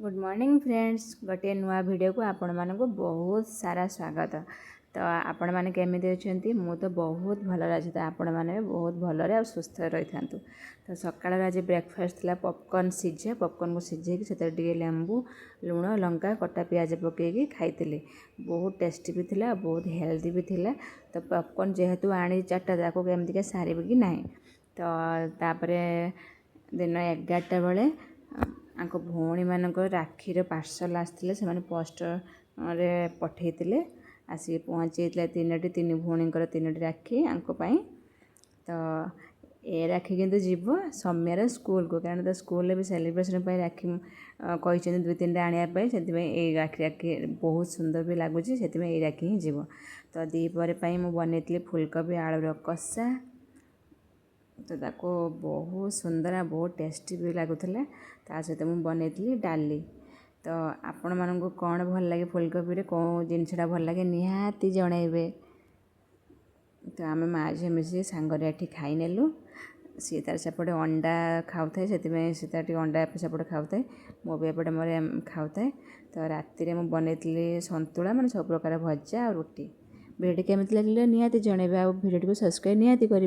Good morning friends गोटे नुआ video को आपण मानक बहुत सारा स्वागत। तो आपण मैंने केमी अच्छे मु तो बहुत भल अच्छे तो आपण मैंने बहुत भलरे और सुस्थ रही था। तो सकाल आज ब्रेकफास्ट थी पॉपकॉर्न सीझे पॉपकॉर्न को सीझे से लेंबू लुण लंका कटा पियाज पकईकी खाई बहुत टेस्टी भी थिला बहुत हेल्दी भी थिला। तो पॉपकॉर्न जेहेतु आनी चार्टा ताको केमती सारे कि ना तो तापरे दिन 11टा बेले आंको भौणी मानक राखीर पार्सल आसते से पोस्टर रे पठे आसिक पहुँची तीन भौणीकर 3टी राखी आंको तो ए राखी किंतु जीव सौम्यार स्कूल को कारण तो स्कूल भी सेलिब्रेशन राखी कही 2-3टा आने से राखी बहुत सुंदर भी लगुच से राखी ही जीव। तो दीपर मुझे बनई फुलकोबी आलूर कषा तो ताको बहुत सुंदर बहुत टेस्टी भी लगुला। ता सहित मुझे बनई डाली। तो आपण मानक कौन भल लगे फुलकोबी कौन जिनसा भल लगे निहाती जनइबे। तो आम माँ झी मिसी सांगरे ये खाई नेलु सी तार सेपटे अंडा खाऊ थाए से अंडा सेपटे खाऊ थाए मो भी एपटे मोर खाऊ थाए। तो राति मुझे बनई सतुला माने सब प्रकार भजा और रुटी। भिडियो केमी लगे निहाती जनइबे। आ भिडियो को सब्सक्राइब निहाती करेंगे।